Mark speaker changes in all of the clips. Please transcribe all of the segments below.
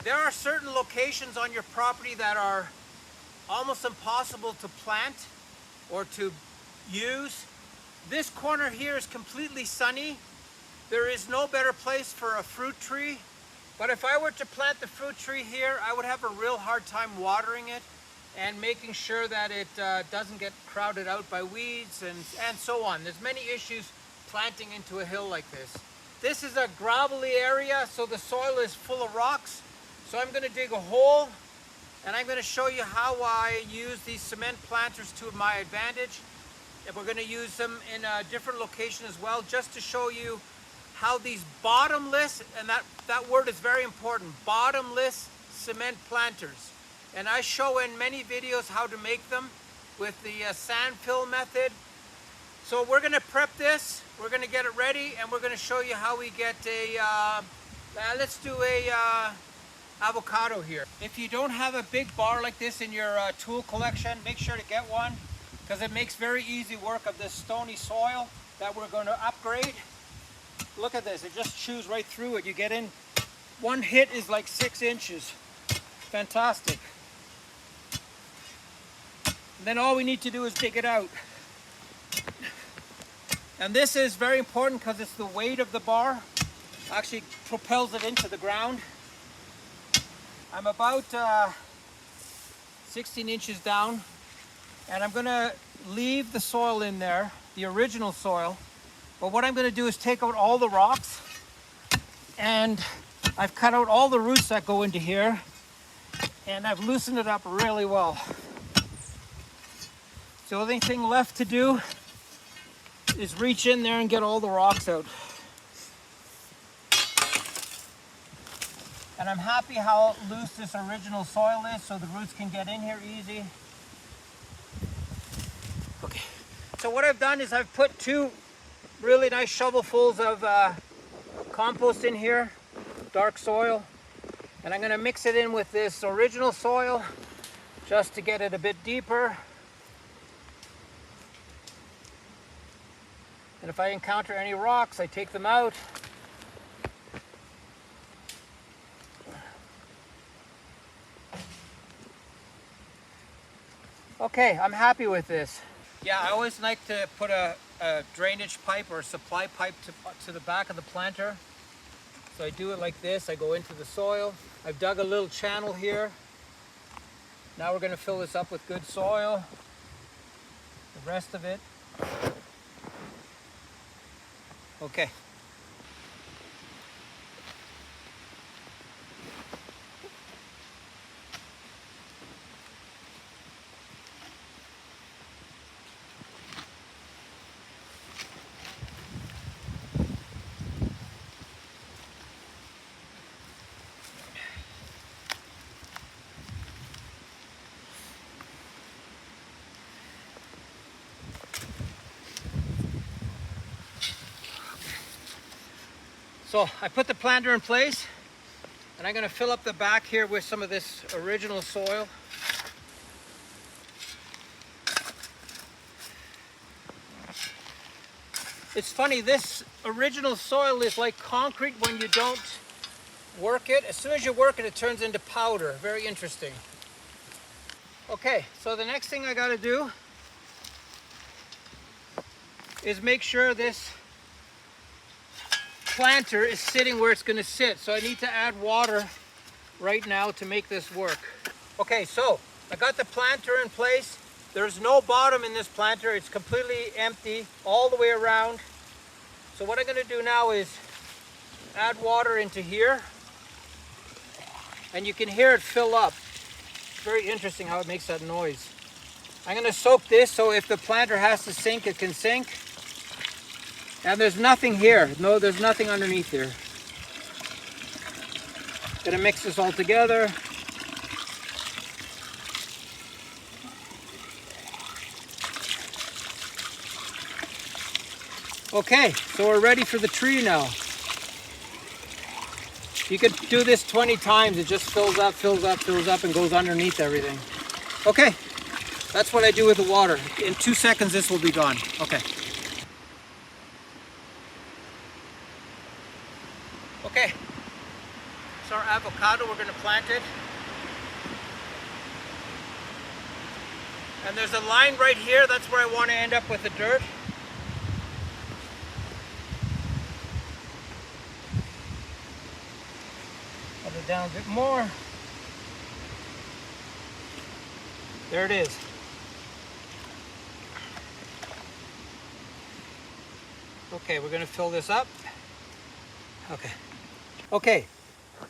Speaker 1: There are certain locations on your property that are almost impossible to plant or to use. This corner here is completely sunny. There is no better place for a fruit tree. But if I were to plant the fruit tree here, I would have a real hard time watering it and making sure that it doesn't get crowded out by weeds and so on. There's many issues planting into a hill like this. This is a gravelly area, so the soil is full of rocks. So I'm going to dig a hole, and I'm going to show you how I use these cement planters to my advantage. And we're going to use them in a different location as well, just to show you how these bottomless, and that word is very important, bottomless cement planters. And I show in many videos how to make them with the sand fill method. So we're going to prep this, we're going to get it ready, and we're going to show you how we get a, let's do a avocado here. If you don't have a big bar like this in your tool collection, make sure to get one, because it makes very easy work of this stony soil that we're going to upgrade. Look at this, it just chews right through it. You get in, one hit is like 6 inches. Fantastic. And then all we need to do is dig it out. And this is very important because it's the weight of the bar actually propels it into the ground. I'm about 16 inches down, and I'm going to leave the soil in there, the original soil. But what I'm going to do is take out all the rocks, and I've cut out all the roots that go into here, and I've loosened it up really well. So the only thing left to do is reach in there and get all the rocks out. And I'm happy how loose this original soil is, so the roots can get in here easy. Okay, so what I've done is I've put 2 really nice shovelfuls of compost in here, dark soil. And I'm going to mix it in with this original soil just to get it a bit deeper. And if I encounter any rocks, I take them out. Okay, I'm happy with this. Yeah, I always like to put a drainage pipe or a supply pipe to the back of the planter. So I do it like this. I go into the soil. I've dug a little channel here. Now we're going to fill this up with good soil. The rest of it. Okay. So I put the planter in place, and I'm going to fill up the back here with some of this original soil. It's funny, this original soil is like concrete when you don't work it. As soon as you work it, it turns into powder. Very interesting. Okay, so the next thing I got to do is make sure this planter is sitting where it's going to sit. So I need to add water right now to make this work. Okay, so I got the planter in place. There's no bottom in this planter. It's completely empty all the way around. So what I'm going to do now is add water into here, and you can hear it fill up. It's very interesting how it makes that noise. I'm going to soak this so if the planter has to sink, it can sink. And there's nothing here. No, there's nothing underneath here. Gonna mix this all together. Okay, so we're ready for the tree now. You could do this 20 times. It just fills up, fills up, fills up, and goes underneath everything. Okay, that's what I do with the water. In 2 seconds, this will be gone. Okay. Okay, so our avocado avocado. We're going to plant it. And there's a line right here. That's where I want to end up with the dirt. Put it down a bit more. There it is. Okay, we're going to fill this up. Okay,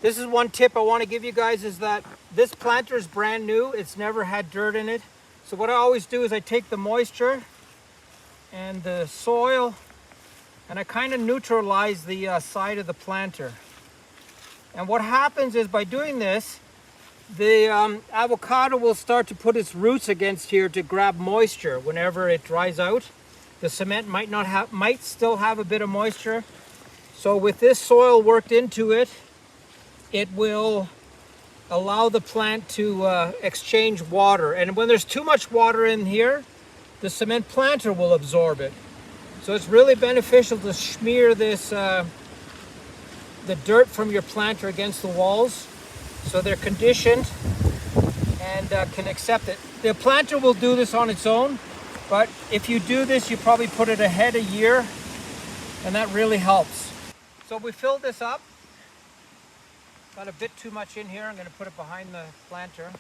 Speaker 1: this is one tip I want to give you guys, is that this planter is brand new. It's never had dirt in it. So what I always do is I take the moisture and the soil and I kind of neutralize the side of the planter. And what happens is, by doing this, the avocado will start to put its roots against here to grab moisture whenever it dries out. The cement might still have a bit of moisture. So with this soil worked into it, it will allow the plant to exchange water. And when there's too much water in here, the cement planter will absorb it. So it's really beneficial to smear this, the dirt from your planter against the walls so they're conditioned and can accept it. The planter will do this on its own, but if you do this, you probably put it ahead a year, and that really helps. So we filled this up. Got a bit too much in here. I'm going to put it behind the planter.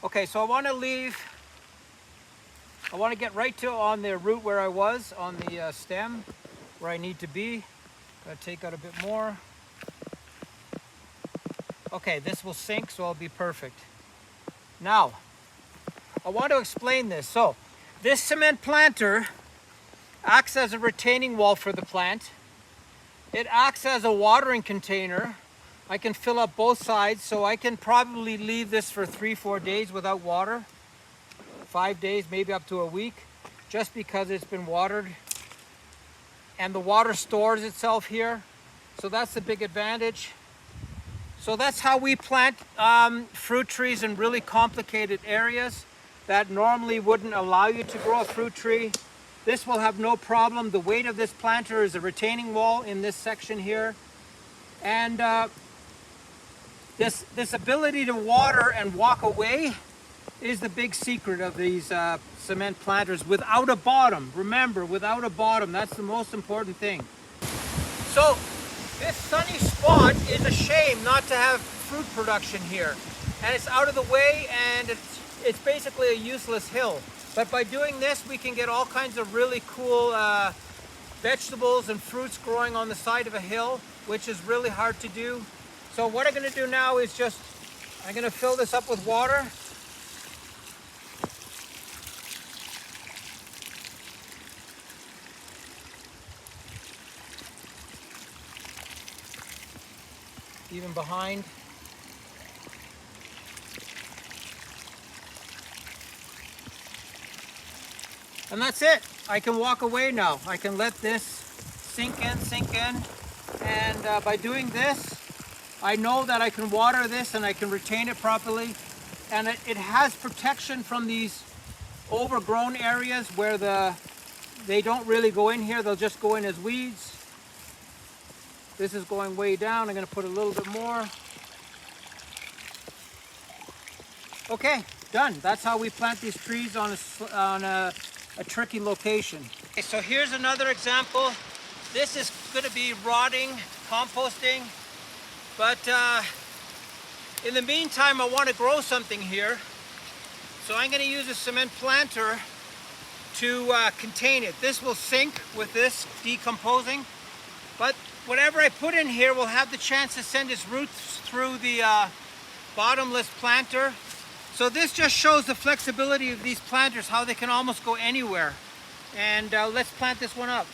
Speaker 1: Okay, so I want to get right to on the root where I was, on the stem, where I need to be. Got to take out a bit more. Okay, this will sink, so I'll be perfect. Now, I want to explain this. So, this cement planter acts as a retaining wall for the plant. It acts as a watering container. I can fill up both sides, so I can probably leave this for 3-4 days without water. 5 days, maybe up to a week, just because it's been watered. And the water stores itself here. So that's the big advantage. So that's how we plant fruit trees in really complicated areas that normally wouldn't allow you to grow a fruit tree. This will have no problem. The weight of this planter is a retaining wall in this section here. And this ability to water and walk away is the big secret of these cement planters without a bottom. Remember, without a bottom, that's the most important thing. So this sunny spot is a shame not to have fruit production here. And it's out of the way, and it's basically a useless hill. But by doing this, we can get all kinds of really cool vegetables and fruits growing on the side of a hill, which is really hard to do. So what I'm going to do now is I'm going to fill this up with water. Even behind. And that's it. I can walk away now. I can let this sink in. And by doing this, I know that I can water this and I can retain it properly. And it has protection from these overgrown areas where they don't really go in here. They'll just go in as weeds. This is going way down. I'm going to put a little bit more. Okay, done. That's how we plant these trees on a tricky location. Okay, so here's another example. This is going to be rotting, composting. But in the meantime, I want to grow something here. So I'm going to use a cement planter to contain it. This will sink with this decomposing. But whatever I put in here will have the chance to send its roots through the bottomless planter. So this just shows the flexibility of these planters, how they can almost go anywhere. And let's plant this one up.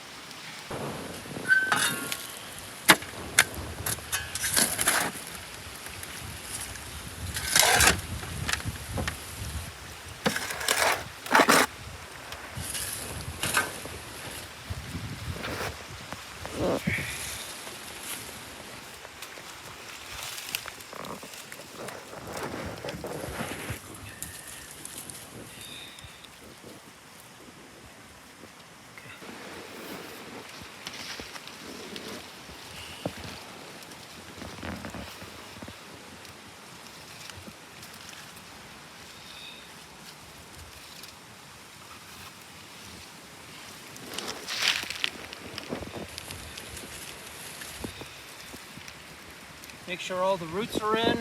Speaker 1: Make sure all the roots are in.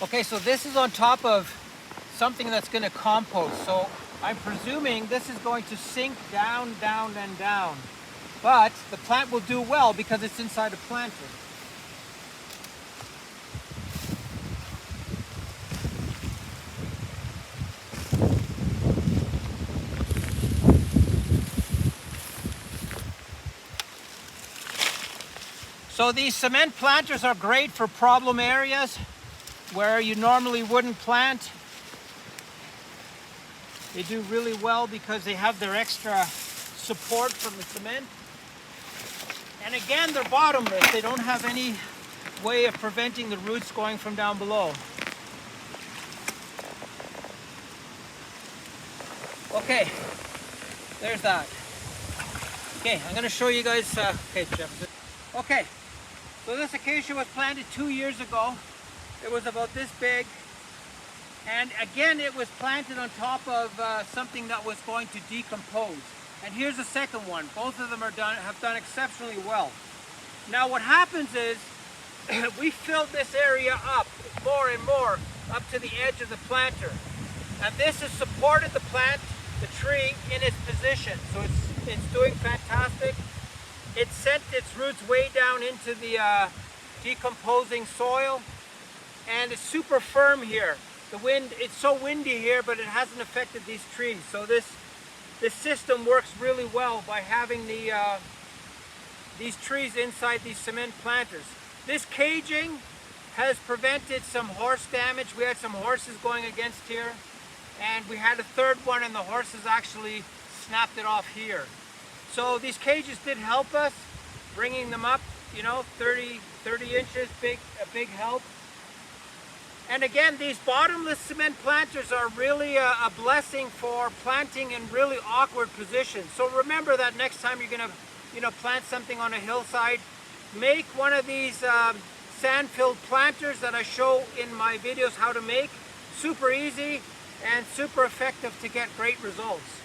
Speaker 1: Okay, so this is on top of something that's going to compost. So I'm presuming this is going to sink down, down, and down. But the plant will do well because it's inside a planter. So these cement planters are great for problem areas where you normally wouldn't plant. They do really well because they have their extra support from the cement. And again, they're bottomless. They don't have any way of preventing the roots going from down below. Okay, there's that. Okay, I'm going to show you guys. Okay, Jeff. Okay, so this acacia was planted 2 years ago. It was about this big. And again, it was planted on top of something that was going to decompose. And here's the second one. Both of them have done exceptionally well. Now what happens is, we filled this area up more and more up to the edge of the planter. And this has supported the plant, the tree, in its position. So it's doing fantastic. It sent its roots way down into the decomposing soil. And it's super firm here. The wind, it's so windy here, but it hasn't affected these trees. So this system works really well by having these trees inside these cement planters. This caging has prevented some horse damage. We had some horses going against here, and we had a third one, and the horses actually snapped it off here. So these cages did help us, bringing them up, you know, 30 inches, a big help. And again, these bottomless cement planters are really a blessing for planting in really awkward positions. So remember that next time you're going to, you know, plant something on a hillside, make one of these sand-filled planters that I show in my videos how to make. Super easy and super effective to get great results.